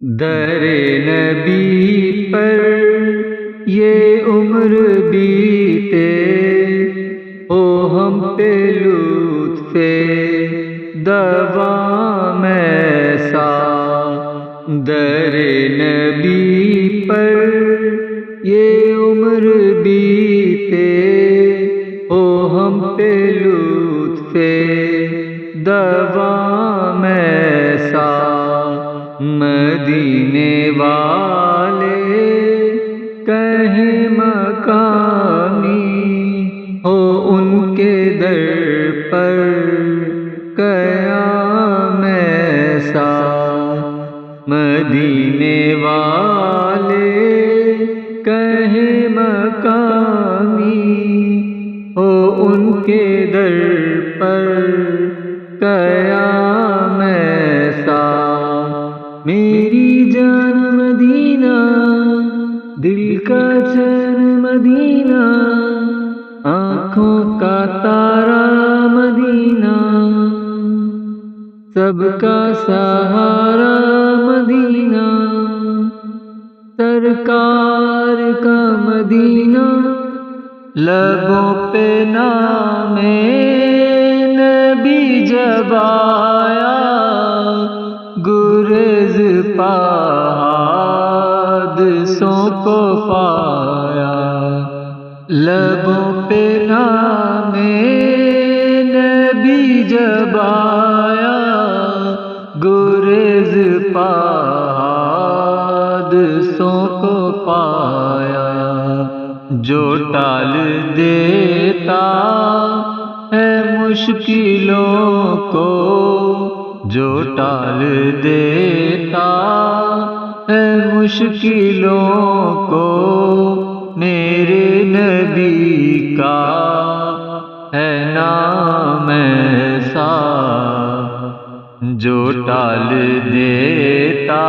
در نبی پر یہ عمر بیتے، او ہم پہ لطف دوام ایسا۔ در نبی پر یہ عمر بیتے، او ہم پہ لطف دوام ایسا۔ مدینے والے کہیں مقامی ہو ان کے در پر قیام ایسا۔ مدینے والے کہیں مقامی ہو ان کے در پر قیام ایسا۔ میری جان مدینہ، دل کا چین مدینہ، آنکھوں کا تارا مدینہ، سب کا سہارا مدینہ، سرکار کا مدینہ، لبوں پہ نام نبی جب آیا، گریز حادثوں کو پایا۔ لبوں پہ نام نبی جب آیا، گریز حادثوں کو پایا۔ جو ٹال دیتا ہے مشکلوں کو، جو ٹال دیتا ہے مشکلوں کو، میرے نبی کا ہے نام ایسا۔ جو ٹال دیتا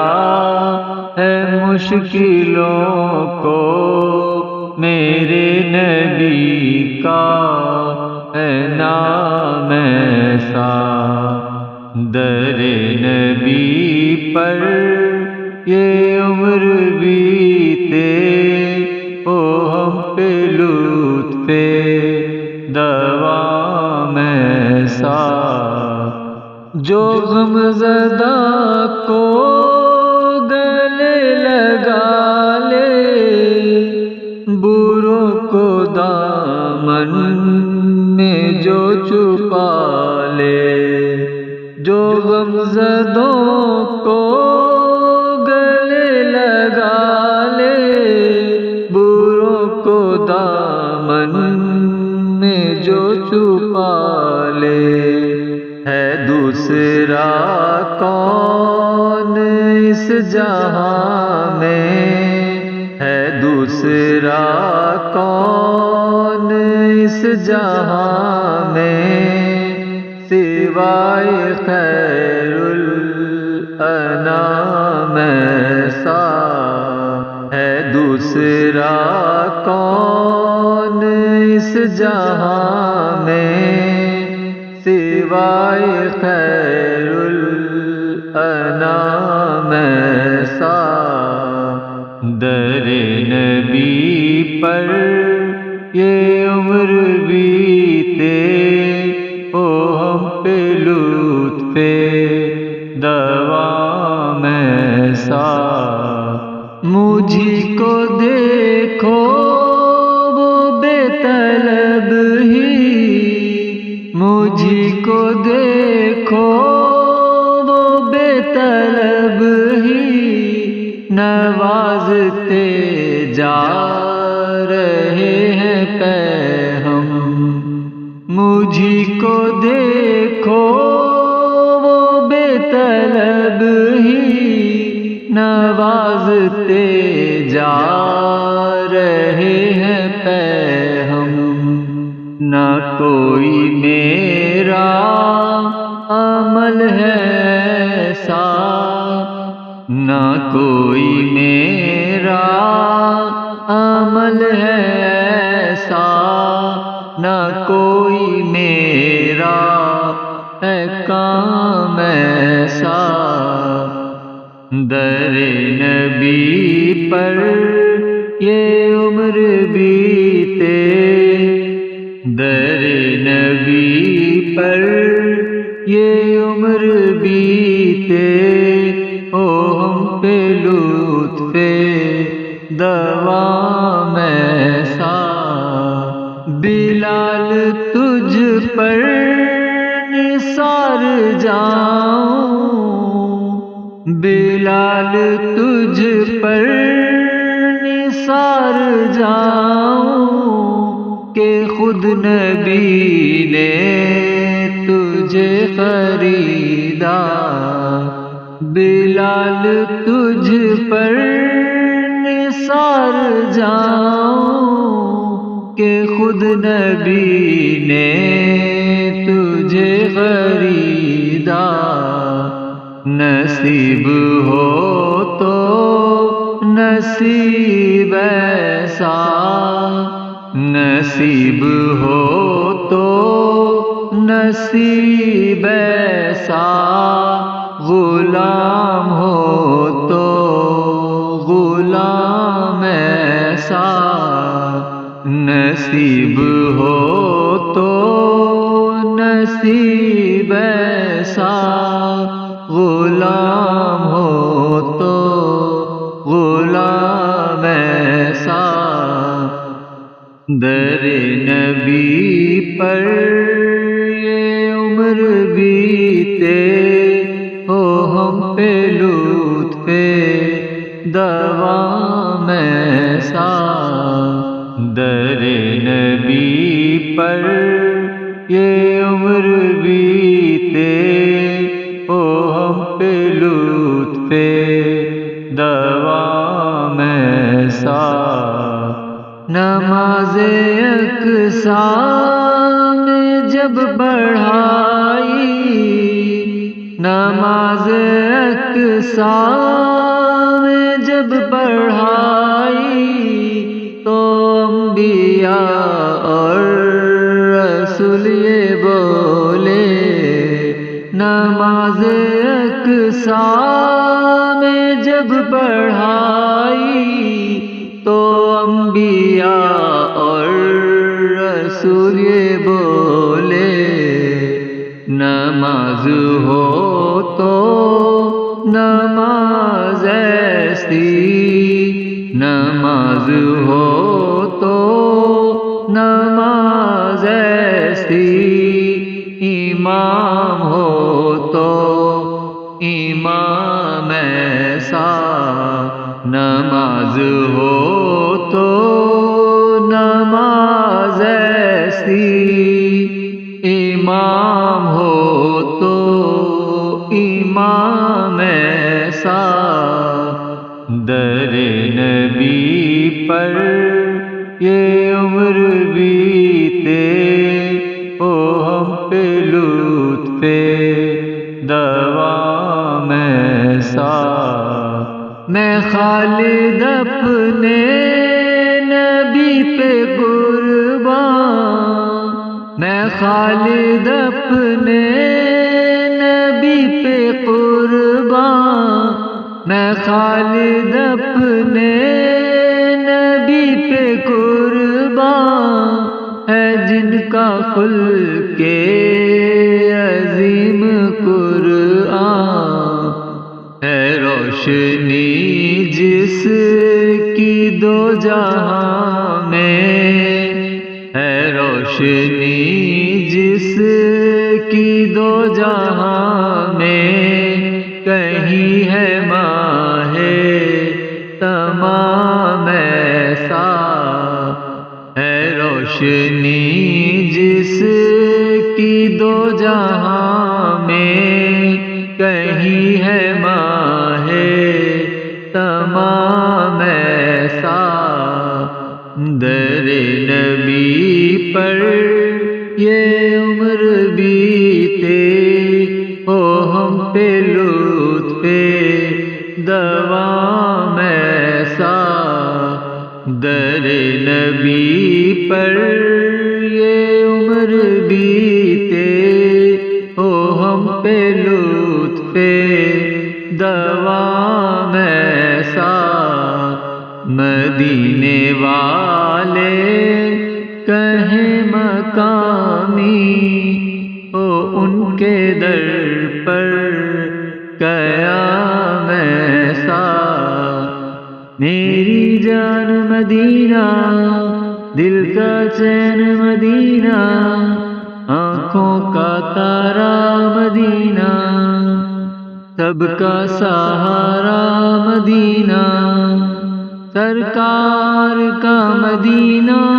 ہے مشکلوں کو، میرے نبی کا ہے نام ایسا۔ در نبی پر یہ عمر بیتے، او ہم پہ لطف دوام ایسا۔ جو غم زدہ کو گلے لگا لے، بروں کو دامن میں جو چھپا لے، جو غم زدوں کو گلے لگا لے، بروں کو دامن میں جو چھپا لے۔ ہے دوسرا کون اس جہاں میں، ہے دوسرا کون اس جہاں میں، سوائے خیر الانام ایسا۔ ہے دوسرا کون اس جہاں میں، سوائے خیر الانام ایسا۔ در نبی پر یہ عمر بیتے، او ہم پہ لطف دوام ایسا۔ مجھی کو دیکھو وہ بے طلب ہی، مجھی کو دیکھو وہ بے طلب ہی، نوازتے جا رہے ہیں پہ ہم۔ مجھی کو دیکھو وہ بے طلب ہی، نوازتے جا رہے ہیں پہ ہم۔ نہ کوئی میرا عمل ہے ایسا، نہ کوئی میرا عمل ہے ایسا، نہ کوئی میرا ہے کام ایسا۔ در نبی پر یہ عمر بیتے، در نبی پر یہ عمر بیتے، او ہم پہ لطف دوام ایسا، بلال تجھ پر نثار جاؤں، بلال تجھ پر نثار جاؤں، کہ خود نبی نے تجھے خریدا، بلال تجھ پر نثار جاؤں، کہ خود نبی نے تجھے خریدا، نصیب ہو تو نصیب ایسا، نصیب ہو تو نصیب ایسا، غلام ہو تو غلام ایسا، نصیب ہو تو نصیب ایسا، غلام ہو تو غلام ایسا، در نبی پر یہ عمر بیتے، او ہم پہ لطف دوام ایسا، در نبی پر یہ عمر بیتے، او ہم پہ لطف دوام ایسا، نماز اقصیٰ میں جب بڑھائی، نماز اقصیٰ میں جب بڑھائی، تو انبیاء اور رسول یہ بولے، نماز اقصیٰ میں جب بڑھائی، تو انبیاء اور رسول یہ بولے، نماز ہو تو نماز ایسی، نماز ہو تو نماز ایسی، امام ہو تو امام ایسا، نماز ہو تو نماز ایسی، امام ہو تو امام ایسا، در نبی پر یہ عمر بیتے، او ہم پہ لطف دوام ایسا، میں خالد اپنے نبی پہ قربان، میں خالد اپنے نبی پہ قربان، میں خالد اپنے نبی پہ قربان، ہے جن کا خلق عظیم قرآن، ہے روشنی جس کی دو جہاں میں، ہے روشنی جس کی دو جہاں میں، کہیں ہے ماہ تمام ایسا، ہے روشنی جس کی دو جہاں میں، کہیں ہے ماہ تمام ایسا، در نبی پر یہ عمر بیتے، او ہم پہ لطف دوام ایسا، در نبی پر یہ عمر بیتے، او ہم پہ لطف دوام ایسا مدینے والے کہیں مقامی او ان کے در پر قیام ایسا میری جان مدینہ دل کا چین مدینہ آنکھوں کا تارا مدینہ سب کا سہارا مدینہ سرکار کا مدینہ